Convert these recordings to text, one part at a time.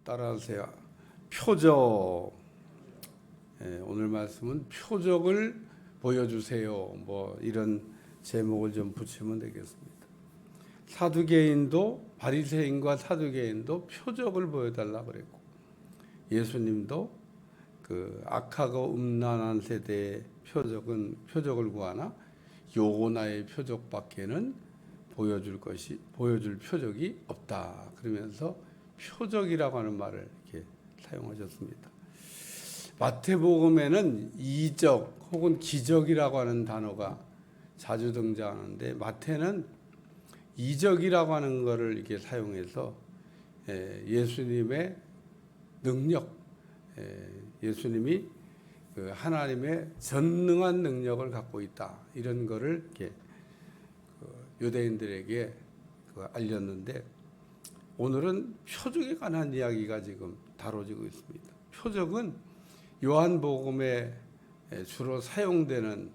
따라하세요. 표적. 오늘 말씀은 표적을 보여주세요. 뭐 이런 제목을 좀 붙이면 되겠습니다. 사두개인도 바리새인과 사두개인도 표적을 보여달라 그랬고, 예수님도 그 악하고 음란한 세대의 표적을 구하나 요나의 표적밖에는 보여줄 표적이 없다. 그러면서 표적이라고 하는 말을 이렇게 사용하셨습니다. 마태복음에는 이적 혹은 기적이라고 하는 단어가 자주 등장하는데, 마태는 이적이라고 하는 것을 이렇게 사용해서 예수님의 능력, 예수님이 그 하나님의 전능한 능력을 갖고 있다, 이런 것을 이렇게 유대인들에게 알렸는데, 오늘은 표적에 관한 이야기가 지금 다뤄지고 있습니다. 표적은 요한복음에 주로 사용되는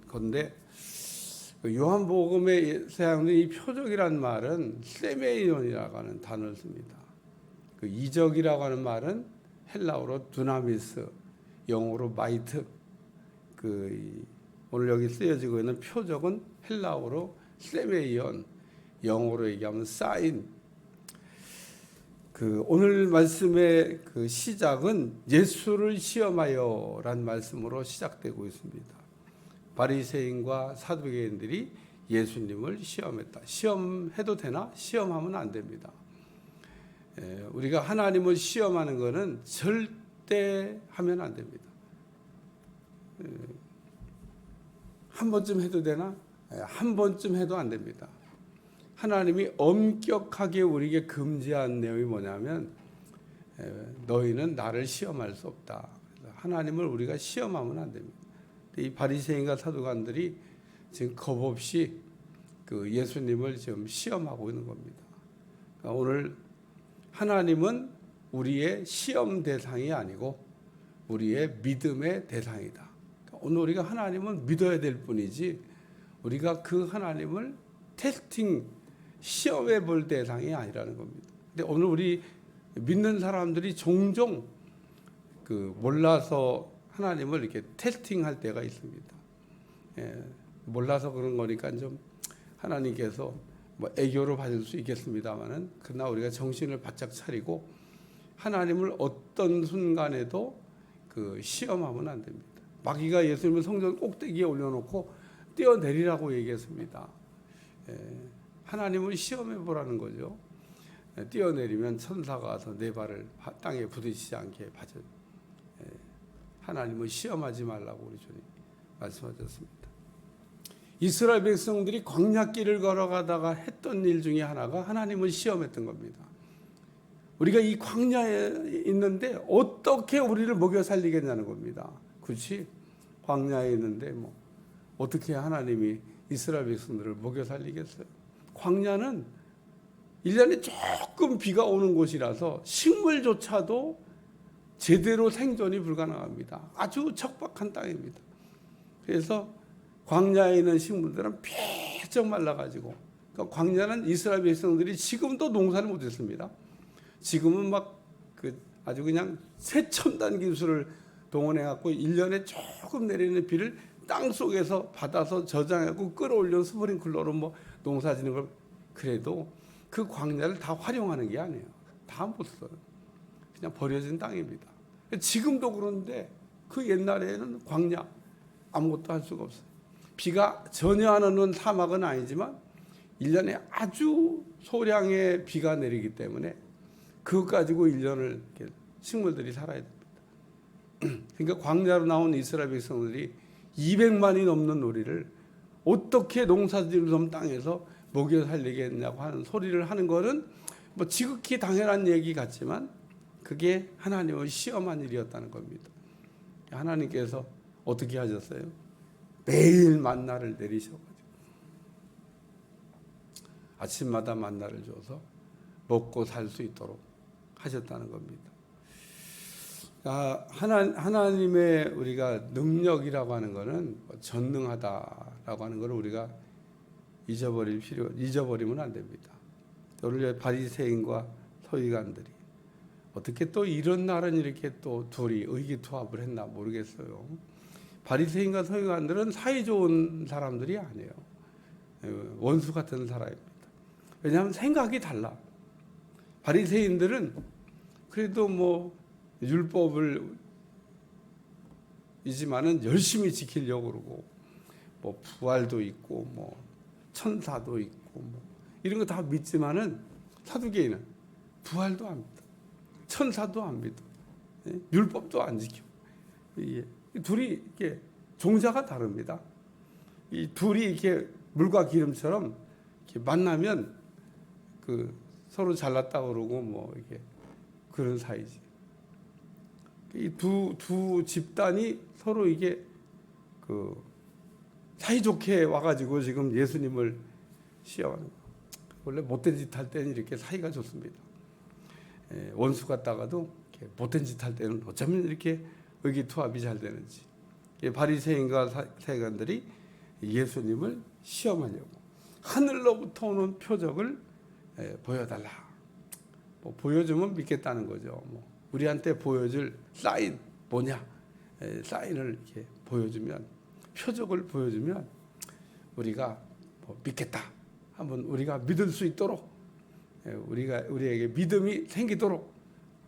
건데, 요한복음에 사용된 이 표적이라는 말은 세메이온이라고 하는 단어를 씁니다. 그 이적이라고 하는 말은 헬라어로 두나미스, 영어로 마이트. 오늘 여기 쓰여지고 있는 표적은 헬라어로 세메이온, 영어로 얘기하면 사인. 오늘 말씀의 시작은 예수를 시험하여라는 말씀으로 시작되고 있습니다. 바리새인과 사두개인들이 예수님을 시험했다. 시험해도 되나? 시험하면 안 됩니다. 우리가 하나님을 시험하는 것은 절대 하면 안 됩니다. 한 번쯤 해도 되나? 한 번쯤 해도 안 됩니다. 하나님이 엄격하게 우리에게 금지한 내용이 뭐냐면, 너희는 나를 시험할 수 없다. 하나님을 우리가 시험하면 안 됩니다. 이 바리새인과 사두관들이 지금 겁없이 예수님을 지금 시험하고 있는 겁니다. 그러니까 오늘 하나님은 우리의 시험 대상이 아니고 우리의 믿음의 대상이다. 그러니까 오늘 우리가 하나님은 믿어야 될 뿐이지, 우리가 그 하나님을 시험해 볼 대상이 아니라는 겁니다. 근데 오늘 우리 믿는 사람들이 종종 몰라서 하나님을 이렇게 테스팅할 때가 있습니다. 몰라서 그런 거니까 좀 하나님께서 애교로 받을 수 있겠습니다만은, 그러나 우리가 정신을 바짝 차리고 하나님을 어떤 순간에도 시험하면 안 됩니다. 마귀가 예수님을 성전 꼭대기에 올려놓고 뛰어내리라고 얘기했습니다. 하나님을 시험해 보라는 거죠. 뛰어내리면 천사가 와서 내 발을 땅에 부딪히지 않게 봐줘. 하나님을 시험하지 말라고 우리 주님 말씀하셨습니다. 이스라엘 백성들이 광야길을 걸어가다가 했던 일 중에 하나가 하나님을 시험했던 겁니다. 우리가 이 광야에 있는데 어떻게 우리를 먹여 살리겠냐는 겁니다. 그렇지? 광야에 있는데 어떻게 하나님이 이스라엘 백성들을 먹여 살리겠어요? 광야는 1년에 조금 비가 오는 곳이라서 식물조차도 제대로 생존이 불가능합니다. 아주 척박한 땅입니다. 그래서 광야에 있는 식물들은 폐쩍 말라가지고, 그러니까 광야는 이스라엘 백성들이 지금도 농사를 못했습니다. 지금은 아주 그냥 최첨단 기술을 동원해갖고 1년에 조금 내리는 비를 땅 속에서 받아서 저장하고 끌어올려 스프링클러로 농사 짓는 걸, 그래도 그 광야를 다 활용하는 게 아니에요. 다 못 써요. 그냥 버려진 땅입니다. 지금도 그런데 그 옛날에는 광야 아무것도 할 수가 없어요. 비가 전혀 안 오는 사막은 아니지만 1년에 아주 소량의 비가 내리기 때문에 그것 가지고 1년을 식물들이 살아야 됩니다. 그러니까 광야로 나온 이스라엘 백성들이 200만이 넘는 우리를 어떻게 농사짓는 땅에서 먹여 살리겠냐고 하는 소리를 하는 것은 지극히 당연한 얘기 같지만, 그게 하나님을 시험한 일이었다는 겁니다. 하나님께서 어떻게 하셨어요? 매일 만나를 내리셔가지고 아침마다 만나를 줘서 먹고 살 수 있도록 하셨다는 겁니다. 하나님의 우리가 능력이라고 하는 것은 전능하다라고 하는 것을 우리가 잊어버리면 안 됩니다. 오늘 바리새인과 서기관들이 어떻게 또 이런 날은 이렇게 또 둘이 의기투합을 했나 모르겠어요. 바리새인과 서기관들은 사이 좋은 사람들이 아니에요. 원수 같은 사람입니다. 왜냐하면 생각이 달라. 바리새인들은 그래도 뭐 율법을 이지만은 열심히 지키려고 그러고, 뭐 부활도 있고 뭐 천사도 있고 뭐 이런 거 다 믿지만은 사두개인은 부활도 안 믿어, 천사도 안 믿어, 율법도 안 지켜. 이 둘이 이렇게 종자가 다릅니다. 이 둘이 이렇게 물과 기름처럼 이렇게 만나면 그 서로 잘났다 그러고 뭐 이게 그런 사이지. 이 두 집단이 서로 이게 그 사이좋게 와가지고 지금 예수님을 시험하는 거. 원래 못된 짓 할 때는 이렇게 사이가 좋습니다. 원수 같다가도 이렇게 못된 짓 할 때는 어쩌면 이렇게 의기투합이 잘 되는지. 바리새인과 서기관들이 예수님을 시험하려고 하늘로부터 오는 표적을 보여달라. 뭐 보여주면 믿겠다는 거죠. 뭐 우리한테 보여줄 사인 뭐냐? 사인을 이렇게 보여주면, 표적을 보여주면 우리가 뭐 믿겠다. 한번 우리가 믿을 수 있도록, 우리에게 믿음이 생기도록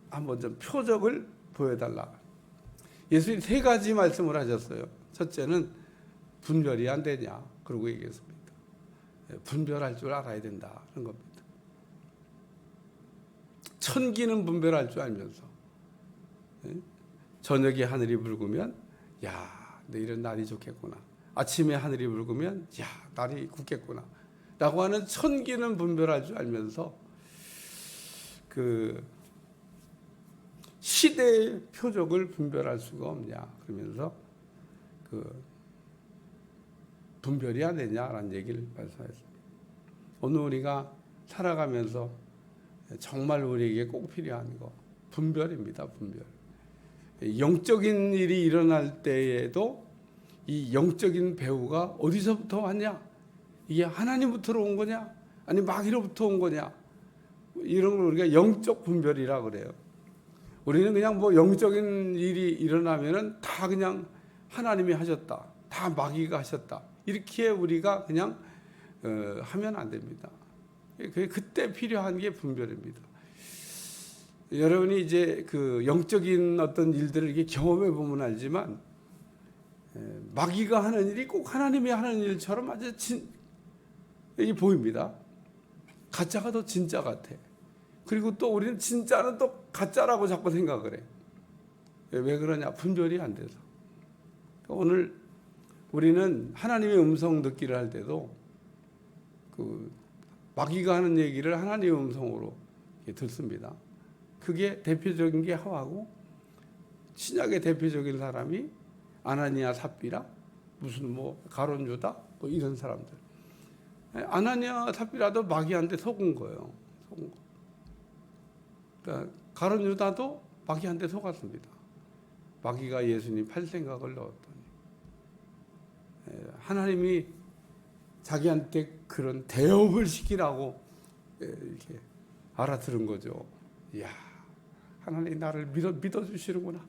한번 좀 표적을 보여달라. 예수님 세 가지 말씀을 하셨어요. 첫째는 분별이 안 되냐, 그러고 얘기했습니다. 분별할 줄 알아야 된다는 겁니다. 천기는 분별할 줄 알면서 저녁에 하늘이 붉으면 야, 내일은 날이 좋겠구나. 아침에 하늘이 붉으면 야, 날이 굳겠구나 라고 하는 천기는 분별할 줄 알면서 그 시대의 표적을 분별할 수가 없냐 그러면서 그 분별이 안 되냐라는 얘기를 말씀하셨습니다. 오늘 우리가 살아가면서 정말 우리에게 꼭 필요한 거 분별입니다. 분별. 영적인 일이 일어날 때에도 이 영적인 배후가 어디서부터 왔냐? 이게 하나님부터 온 거냐? 아니 마귀로부터 온 거냐? 이런 걸 우리가 영적 분별이라 그래요. 우리는 그냥 뭐 영적인 일이 일어나면은 다 그냥 하나님이 하셨다, 다 마귀가 하셨다, 이렇게 우리가 그냥 하면 안 됩니다. 그때 필요한 게 분별입니다. 여러분이 이제 그 영적인 어떤 일들을 이렇게 경험해 보면 알지만 마귀가 하는 일이 꼭 하나님이 하는 일처럼 아주 이게 보입니다. 가짜가 더 진짜 같아. 그리고 또 우리는 진짜는 또 가짜라고 자꾸 생각을 해. 왜 그러냐? 분별이 안 돼서. 오늘 우리는 하나님의 음성 듣기를 할 때도 그 마귀가 하는 얘기를 하나님의 음성으로 듣습니다. 그게 대표적인 게 하와고, 신약의 대표적인 사람이 아나니아 삽비라, 무슨 뭐 가룟 유다 뭐 이런 사람들. 아나니아 삽비라도 마귀한테 속은 거예요. 속은 거. 그러니까 가룟 유다도 마귀한테 속았습니다. 마귀가 예수님 팔 생각을 넣었더니 하나님이 자기한테 그런 대업을 시키라고 이렇게 알아들은 거죠. 이야, 하나님 나를 믿어주시는구나.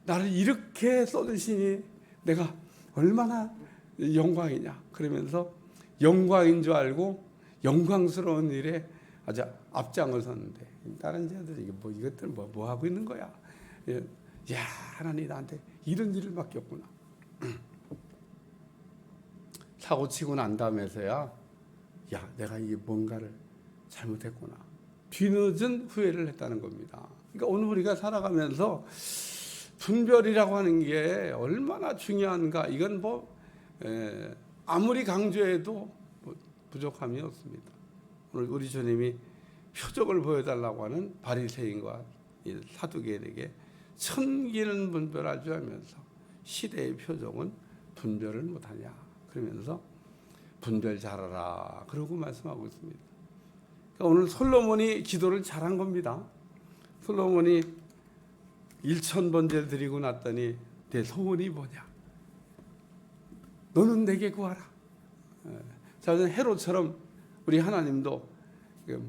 나를 이렇게 써주시니 내가 얼마나 영광이냐. 그러면서 영광인 줄 알고 영광스러운 일에 아주 앞장을 섰는데, 다른 자들이 뭐 이것들 뭐 하고 있는 거야. 야, 하나님 나한테 이런 일을 맡겼구나. 사고 치고 난 다음에서야 야, 내가 이게 뭔가를 잘못했구나. 뒤늦은 후회를 했다는 겁니다. 그러니까 오늘 우리가 살아가면서 분별이라고 하는 게 얼마나 중요한가. 이건 뭐 아무리 강조해도 뭐 부족함이 없습니다. 오늘 우리 주님이 표적을 보여달라고 하는 바리새인과 사두개인에게 천기는 분별할 줄 알면서 시대의 표적은 분별을 못하냐. 그러면서 분별 잘하라 그러고 말씀하고 있습니다. 그러니까 오늘 솔로몬이 기도를 잘한 겁니다. 솔로몬이 1000번제를 드리고 났더니 내 소원이 뭐냐? 너는 내게 구하라. 자, 헤롯처럼 우리 하나님도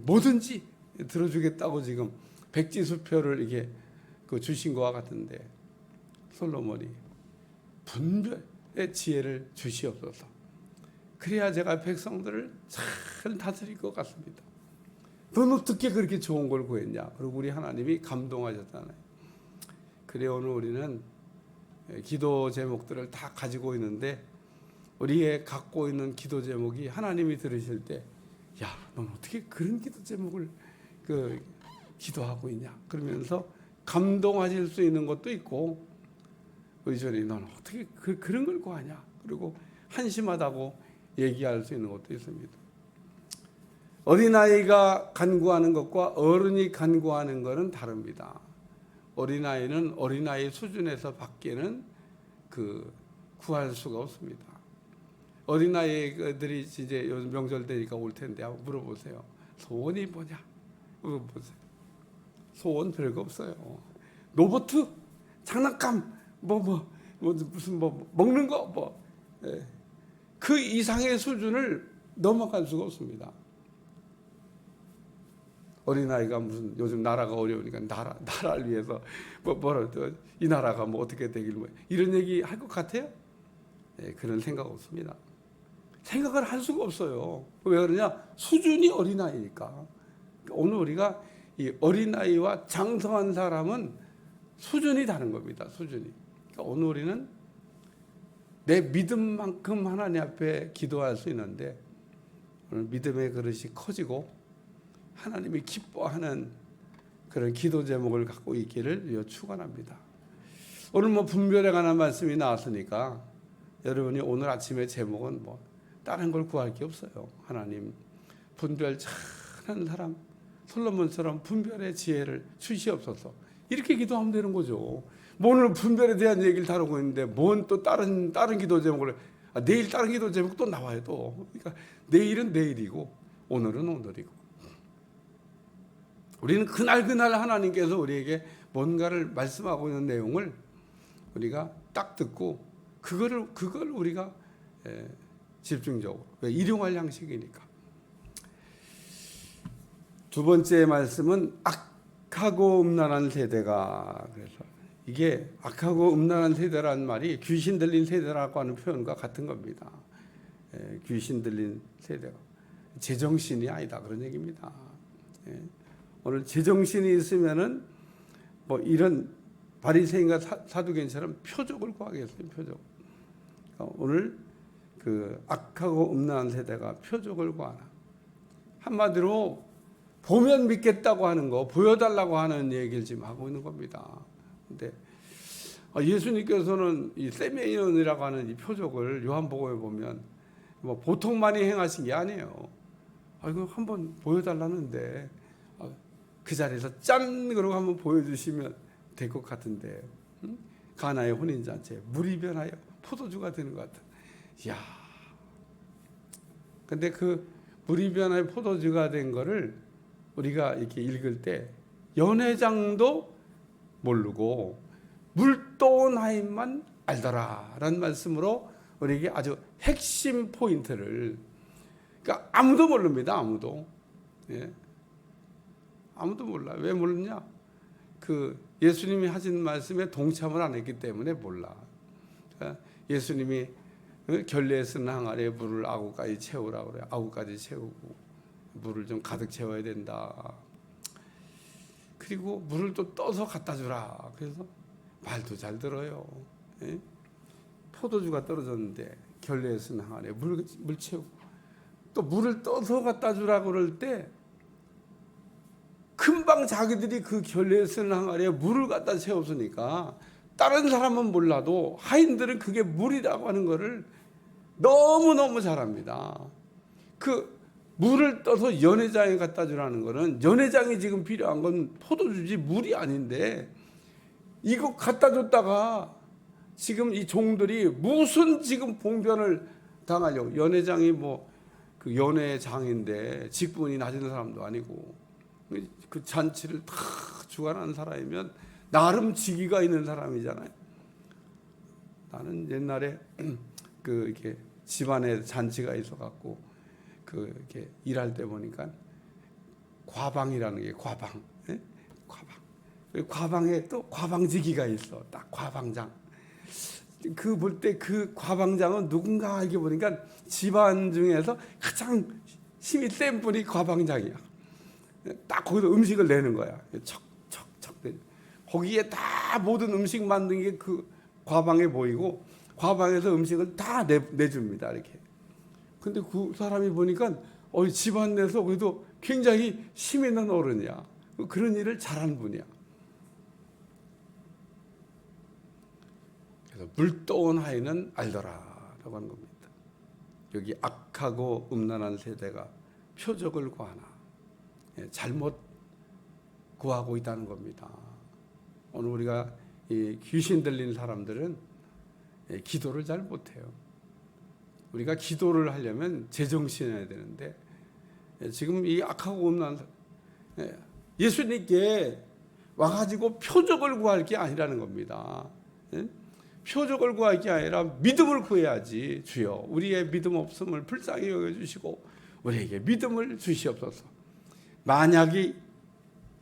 뭐든지 들어주겠다고 지금 백지수표를 이게 주신 것과 같은데 솔로몬이 분별의 지혜를 주시옵소서. 그래야 제가 백성들을 잘 다스릴 것 같습니다. 넌 어떻게 그렇게 좋은 걸 구했냐? 그리고 우리 하나님이 감동하셨잖아요. 그래 오늘 우리는 기도 제목들을 다 가지고 있는데 우리의 갖고 있는 기도 제목이 하나님이 들으실 때 야, 넌 어떻게 그런 기도 제목을 기도하고 있냐? 그러면서 감동하실 수 있는 것도 있고 의존이 넌 어떻게 그런 걸 구하냐? 그리고 한심하다고 얘기할 수 있는 것도 있습니다. 어린아이가 간구하는 것과 어른이 간구하는 것은 다릅니다. 어린아이는 어린아이 수준에서 밖에는 구할 수가 없습니다. 어린아이들이 이제 요즘 명절 되니까 올 텐데 한번 물어보세요. 소원이 뭐냐? 물어보세요. 소원 별거 없어요. 로봇, 장난감, 무슨 먹는 거, 그 이상의 수준을 넘어갈 수가 없습니다. 어린아이가 무슨 요즘 나라가 어려우니까 나라를 위해서 이 나라가 어떻게 되길 이런 얘기 할 것 같아요? 네, 그런 생각 없습니다. 생각을 할 수가 없어요. 왜 그러냐? 수준이 어린아이니까. 오늘 우리가 이 어린아이와 장성한 사람은 수준이 다른 겁니다. 수준이. 그러니까 오늘 우리는 내 믿음만큼 하나님 앞에 기도할 수 있는데 오늘 믿음의 그릇이 커지고 하나님이 기뻐하는 그런 기도 제목을 갖고 있기를 축원합니다. 오늘 분별에 관한 말씀이 나왔으니까 여러분이 오늘 아침의 제목은 다른 걸 구할 게 없어요. 하나님 분별 잘하는 사람 솔로몬처럼 분별의 지혜를 주시옵소서. 이렇게 기도하면 되는 거죠. 오늘 분별에 대한 얘기를 다루고 있는데 뭔 또 다른 기도 제목을 내일 다른 기도 제목 또 나와요. 또 그러니까 내일은 내일이고 오늘은 오늘이고 우리는 그날 하나님께서 우리에게 뭔가를 말씀하고 있는 내용을 우리가 딱 듣고 그걸 우리가 집중적으로 일용할 양식이니까. 두 번째 말씀은 악하고 음란한 세대가, 그래서 이게 악하고 음란한 세대라는 말이 귀신 들린 세대라고 하는 표현과 같은 겁니다. 귀신 들린 세대가 제정신이 아니다 그런 얘기입니다. 오늘 제정신이 있으면은 이런 바리새인과 사두개인처럼 표적을 구하겠어요. 표적. 오늘 악하고 음란한 세대가 표적을 구하나. 한마디로 보면 믿겠다고 하는 거, 보여달라고 하는 얘기를 지금 하고 있는 겁니다. 근데 예수님께서는 이 세메인이라고 하는 이 표적을 요한복음에 보면 보통 많이 행하신 게 아니에요. 이거 한번 보여달라는데 그 자리에서 짠 그러고 한번 보여주시면 될 것 같은데, 가나의 혼인잔치에 물이 변하여 포도주가 되는 것 같은. 이야. 근데 그 물이 변하여 포도주가 된 거를 우리가 이렇게 읽을 때 연회장도 모르고 물도나인만 알더라라는 말씀으로 우리에게 아주 핵심 포인트를, 그러니까 아무도 모릅니다. 아무도. 예. 아무도 몰라. 왜 모르냐? 예수님이 하신 말씀에 동참을 안 했기 때문에 몰라. 그러니까 예수님이 결례에 쓰는 항아리에 물을 아구까지 채우라고 그래요. 아구까지 채우고 물을 좀 가득 채워야 된다. 그리고 물을 또 떠서 갖다 주라. 그래서 말도 잘 들어요. 예? 포도주가 떨어졌는데 결례에 쓰는 항아리에 물 채우고 또 물을 떠서 갖다 주라고 그럴 때 금방 자기들이 그 결례에 쓰는 항아리에 물을 갖다 채웠으니까 다른 사람은 몰라도 하인들은 그게 물이라고 하는 거를 너무너무 잘합니다. 물을 떠서 연회장에 갖다 주라는 거는, 연회장이 지금 필요한 건 포도주지 물이 아닌데 이거 갖다 줬다가 지금 이 종들이 무슨 지금 봉변을 당하려고. 연회장이 그 연회장인데 직분이 낮은 사람도 아니고 그 잔치를 다 주관하는 사람이면 나름 직위가 있는 사람이잖아요. 나는 옛날에 이렇게 집안에 잔치가 있어갖고 이렇게 일할 때 보니까 과방이라는 게 과방, 예? 과방. 과방에 또 과방지기가 있어. 딱 과방장. 그 볼 때 그 과방장은 누군가 알게 보니까 집안 중에서 가장 힘이 센 분이 과방장이야. 딱 거기서 음식을 내는 거야. 척척척. 거기에 다 모든 음식 만든 게 그 과방에 보이고 과방에서 음식을 다 내줍니다. 이렇게. 근데 그 사람이 보니까 집안 내에서 그래도 굉장히 힘 있는 어른이야. 그런 일을 잘하는 분이야. 그래서 물떠온 하인은 알더라라고 하는 겁니다. 여기 악하고 음란한 세대가 표적을 구하나 잘못 구하고 있다는 겁니다. 오늘 우리가 이 귀신 들린 사람들은 기도를 잘 못해요. 우리가 기도를 하려면 제정신해야 되는데 지금 이 악하고 음란한 예수님께 와가지고 표적을 구할 게 아니라는 겁니다. 표적을 구할 게 아니라 믿음을 구해야지. 주여 우리의 믿음 없음을 불쌍히 여겨주시고 우리에게 믿음을 주시옵소서. 만약에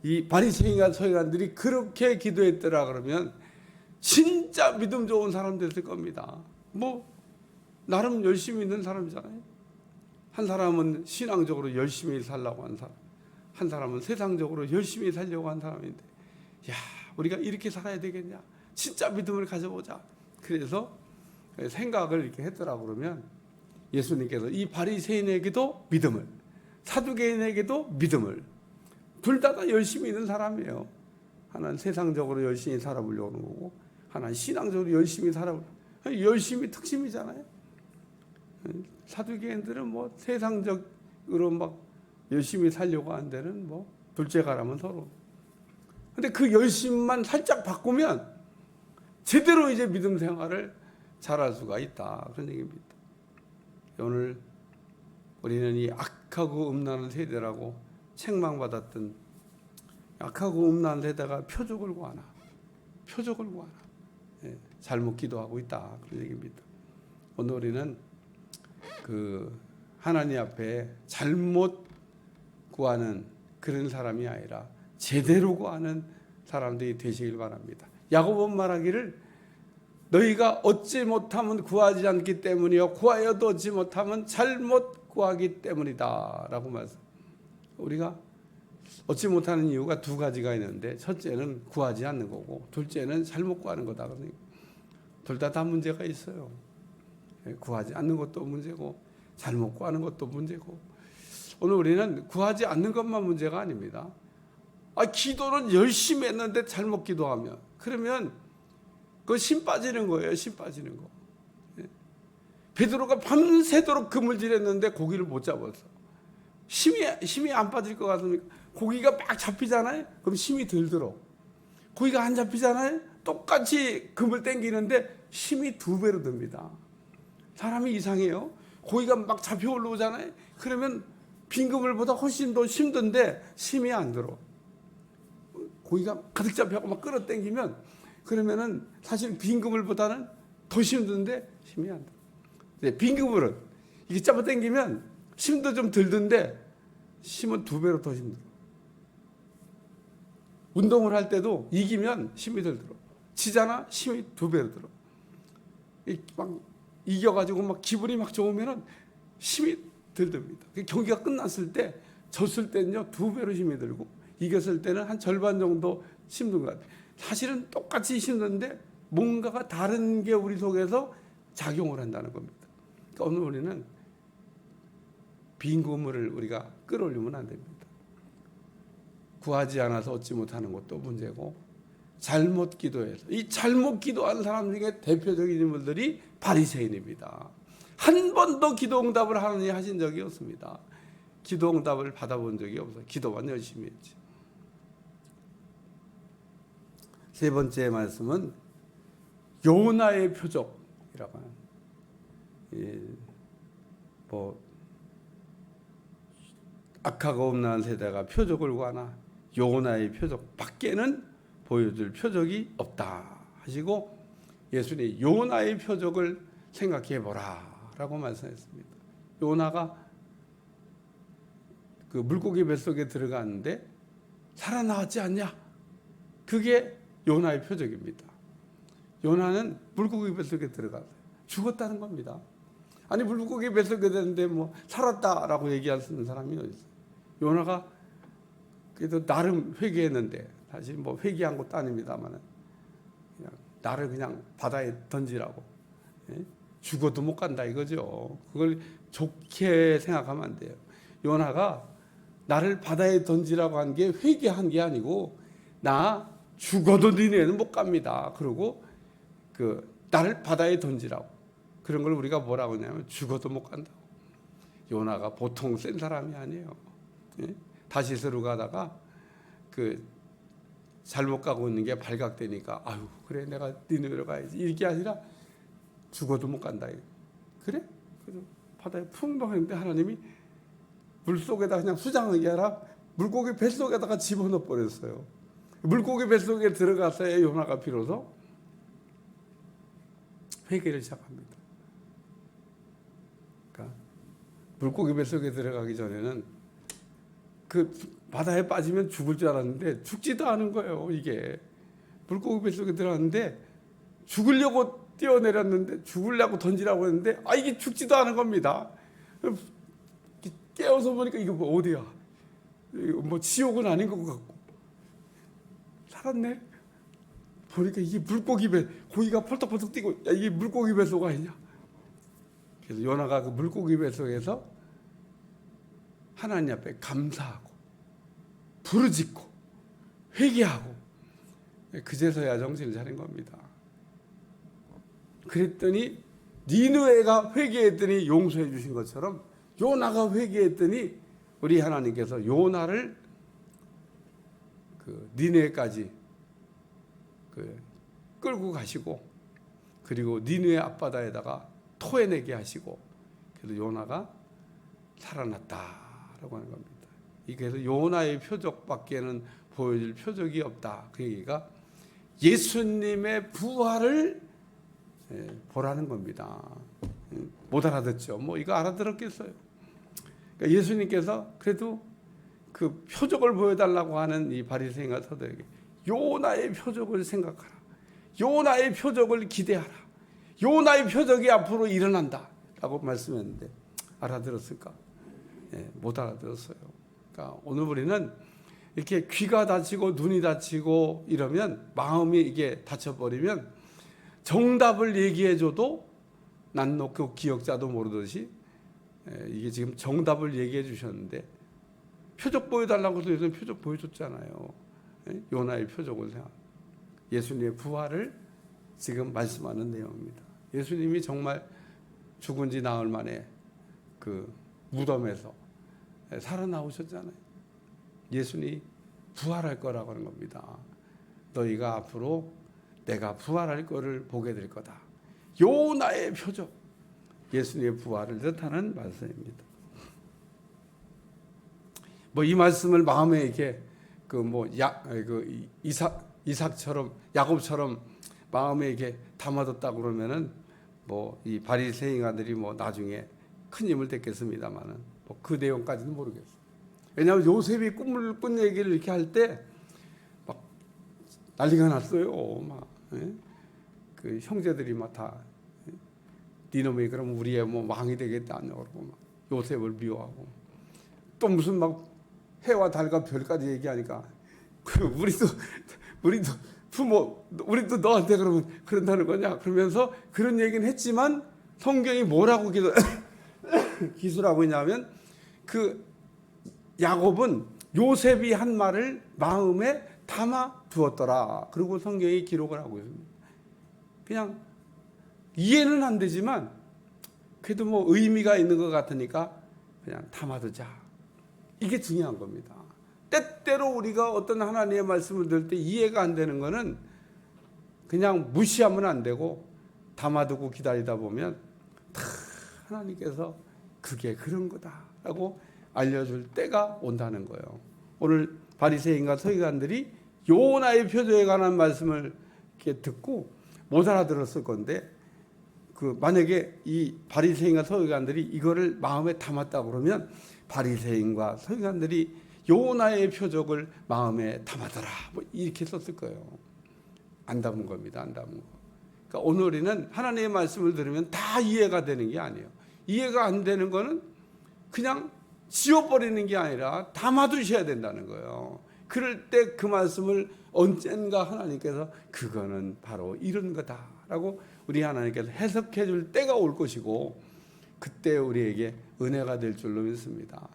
이 바리새인과 서기관들이 그렇게 기도했더라 그러면 진짜 믿음 좋은 사람 됐을 겁니다. 뭐 나름 열심히 있는 사람이잖아요. 한 사람은 신앙적으로 열심히 살려고 한 사람, 한 사람은 세상적으로 열심히 살려고 한 사람인데, 야 우리가 이렇게 살아야 되겠냐? 진짜 믿음을 가져보자. 그래서 생각을 이렇게 했더라고 그러면 예수님께서 이 바리새인에게도 믿음을, 사두개인에게도 믿음을, 둘 다 열심히 있는 사람이에요. 하나는 세상적으로 열심히 살아보려고 하는 거고 하나는 신앙적으로 열심히 살아보려고. 열심히 특심이잖아요. 사두개인들은 뭐 세상적으로 막 열심히 살려고 하는 데는 뭐 둘째가라면 서로. 근데 그 열심만 살짝 바꾸면 제대로 이제 믿음 생활을 잘할 수가 있다. 그런 얘기입니다. 오늘 우리는 이 악하고 음란한 세대라고 책망받았던 악하고 음란한 세대가 표적을 구하나, 표적을 구하나, 잘못 기도하고 있다. 그런 얘기입니다. 오늘 우리는 그 하나님 앞에 잘못 구하는 그런 사람이 아니라 제대로 구하는 사람들이 되시길 바랍니다. 야고보는 말하기를 너희가 얻지 못하면 구하지 않기 때문이요 구하여도 얻지 못하면 잘못 구하기 때문이다 라고 말씀. 우리가 얻지 못하는 이유가 두 가지가 있는데 첫째는 구하지 않는 거고 둘째는 잘못 구하는 거다. 둘 다 문제가 있어요. 구하지 않는 것도 문제고 잘못 구하는 것도 문제고. 오늘 우리는 구하지 않는 것만 문제가 아닙니다. 기도는 열심히 했는데 잘못 기도하면 그러면 그 심 빠지는 거예요. 심 빠지는 거. 베드로가 밤새도록 그물질했는데 고기를 못 잡았어. 힘이 안 빠질 것 같으니까 고기가 막 잡히잖아요. 그럼 힘이 덜 들어. 고기가 안 잡히잖아요. 똑같이 그물 땡기는데 힘이 2배로 듭니다. 사람이 이상해요. 고기가 막 잡혀 올라오잖아요. 그러면 빈 그물보다 훨씬 더 힘든데 힘이 안 들어. 고기가 가득 잡혀서 막 끌어 당기면 그러면은 사실 빈 그물보다는 더 힘든데 힘이 안 들어. 빈 그물은 이게 잡아 당기면 힘도 좀 들던데 힘은 2배로 더 힘들어. 운동을 할 때도 이기면 힘이 덜 들어. 지잖아 힘이 2배로 들어. 막 이겨가지고 막 기분이 막 좋으면은 힘이 덜 듭니다. 경기가 끝났을 때 졌을 때는요 2배로 힘이 들고 이겼을 때는 한 절반 정도 힘든 것 같아요. 사실은 똑같이 힘든데 뭔가가 다른 게 우리 속에서 작용을 한다는 겁니다. 그러니까 오늘 우리는 빈 그물을 우리가 끌어올리면 안 됩니다. 구하지 않아서 얻지 못하는 것도 문제고 잘못 기도해서 이 잘못 기도하는 사람 중에 대표적인 인물들이 바리새인입니다. 한 번도 기도 응답을 하느니 하신 적이 없습니다. 기도 응답을 받아본 적이 없어요. 기도만 열심히 했지. 세 번째 말씀은 요나의 표적이라고 하는 악하고 음란한 세대가 표적을 구하나 요나의 표적 밖에는 보여줄 표적이 없다 하시고 예수님이 요나의 표적을 생각해 보라 라고 말씀했습니다. 요나가 그 물고기 뱃속에 들어갔는데 살아나왔지 않냐? 그게 요나의 표적입니다. 요나는 물고기 뱃속에 들어가서 죽었다는 겁니다. 아니 물고기 뱃속에 됐는데 뭐 살았다라고 얘기하는 사람이 어디 있어요? 요나가 그래도 나름 회개했는데, 사실 뭐 회개한 것도 아닙니다만 그냥 나를 그냥 바다에 던지라고, 예? 죽어도 못 간다 이거죠. 그걸 좋게 생각하면 안 돼요. 요나가 나를 바다에 던지라고 한 게 회개한 게 아니고, 나 죽어도 니네는 못 갑니다. 그러고 나를 바다에 던지라고, 그런 걸 우리가 뭐라고 하냐면 죽어도 못 간다고. 요나가 보통 센 사람이 아니에요. 예? 다시스로 가다가 잘못 가고 있는 게 발각되니까 아유 그래 내가 니네로 가야지, 이게 아니라 죽어도 못 간다. 그래? 그래서 바다에 푹 넣었는데 하나님이 물속에다 그냥 수장하게 하라 물고기 뱃속에다가 집어넣어 버렸어요. 물고기 뱃속에 들어가서야 요나가 비로소 회개를 시작합니다. 그러니까 물고기 뱃속에 들어가기 전에는 바다에 빠지면 죽을 줄 알았는데 죽지도 않은 거예요. 이게 물고기 뱃속에 들어갔는데 죽으려고 뛰어내렸는데, 죽으려고 던지라고 했는데 이게 죽지도 않은 겁니다. 깨어서 보니까 이거 뭐 어디야? 이거 뭐 지옥은 아닌 것 같고 살았네. 보니까 이게 물고기 배, 고기가 펄떡펄떡 뛰고, 야 이게 물고기 뱃속 아니냐? 그래서 요나가 그 물고기 뱃속에서 하나님 앞에 감사하고 부르짖고 회개하고 그제서야 정신을 차린 겁니다. 그랬더니 니느웨가 회개했더니 용서해 주신 것처럼 요나가 회개했더니 우리 하나님께서 요나를 니느웨까지 끌고 가시고, 그리고 니느웨 앞바다에다가 토해내게 하시고, 그래서 요나가 살아났다라고 하는 겁니다. 그래서 요나의 표적밖에는 보여줄 표적이 없다. 그 얘기가 예수님의 부활을 보라는 겁니다. 못 알아듣죠. 뭐 이거 알아들었겠어요. 그러니까 예수님께서 그래도 그 표적을 보여달라고 하는 이 바리새인과 서도에게 요나의 표적을 생각하라. 요나의 표적을 기대하라. 요나의 표적이 앞으로 일어난다 라고 말씀했는데 알아들었을까? 못 알아들었어요. 그러니까 오늘 우리는 이렇게 귀가 다치고 눈이 다치고 이러면, 마음이 이게 다쳐버리면 정답을 얘기해줘도 난 놓고 기억자도 모르듯이 이게 지금 정답을 얘기해 주셨는데, 표적 보여달라고 해서 예수님 표적 보여줬잖아요. 요나의 표적을 생각, 예수님의 부활을 지금 말씀하는 내용입니다. 예수님이 정말 죽은 지 나흘 만에 무덤에서 살아나오셨잖아요. 예수님이 부활할 거라고 하는 겁니다. 너희가 앞으로 내가 부활할 거를 보게 될 거다. 요나의 표적, 예수님의 부활을 뜻하는 말씀입니다. 뭐 이 말씀을 마음에 이렇게 이삭처럼 야곱처럼 마음에 이렇게 담아뒀다 그러면은 뭐 이 바리새인가들이 뭐 나중에 큰 힘을 댔겠습니다만은 뭐 그 내용까지는 모르겠어요. 왜냐하면 요셉이 꿈을 꾼 얘기를 이렇게 할 때 막 난리가 났어요. 막 그 형제들이 막 다 니놈이 그럼 우리의 뭐 왕이 되겠다냐고 그러고 막 요셉을 미워하고, 또 무슨 막 해와 달과 별까지 얘기하니까 우리도 부모 우리도 너한테 그러면 그런다는 거냐 그러면서 그런 얘기는 했지만 성경이 뭐라고 기술하고 있냐면 야곱은 요셉이 한 말을 마음에 담아 두었더라. 그리고 성경이 기록을 하고 있습니다. 그냥 이해는 안 되지만 그래도 뭐 의미가 있는 것 같으니까 그냥 담아두자. 이게 중요한 겁니다. 때때로 우리가 어떤 하나님의 말씀을 들을 때 이해가 안 되는 거는 그냥 무시하면 안 되고 담아두고 기다리다 보면 다 하나님께서 그게 그런 거다라고 알려줄 때가 온다는 거예요. 오늘 바리새인과 서기관들이 요나의 관한 말씀을 이렇게 듣고 못 알아들었을 건데, 만약에 이 바리새인과 서기관들이 이거를 마음에 담았다 그러면 바리새인과 서기관들이 요나의 표적을 마음에 담아둬라. 뭐 이렇게 썼을 거예요. 안 담은 겁니다. 안 담은 거. 그러니까 오늘 우리는 하나님의 말씀을 들으면 다 이해가 되는 게 아니에요. 이해가 안 되는 거는 그냥 지워버리는 게 아니라 담아두셔야 된다는 거예요. 그럴 때 그 말씀을 언젠가 하나님께서 그거는 바로 이런 거다라고 우리 하나님께서 해석해 줄 때가 올 것이고, 그때 우리에게 은혜가 될 줄로 믿습니다.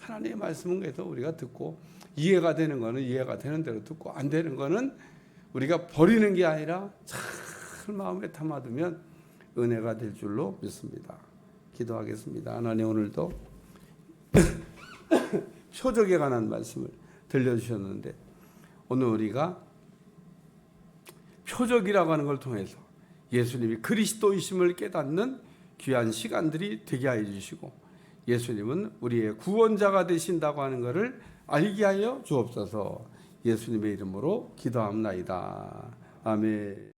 하나님의 말씀은 그래서 우리가 듣고, 이해가 되는 거는 이해가 되는 대로 듣고, 안 되는 거는 우리가 버리는 게 아니라 잘 마음에 담아두면 은혜가 될 줄로 믿습니다. 기도하겠습니다. 하나님, 오늘도 표적에 관한 말씀을 들려주셨는데, 오늘 우리가 표적이라고 하는 걸 통해서 예수님이 그리스도이심을 깨닫는 귀한 시간들이 되게 하여 주시고, 예수님은 우리의 구원자가 되신다고 하는 것을 알게 하여 주옵소서. 예수님의 이름으로 기도합나이다. 아멘.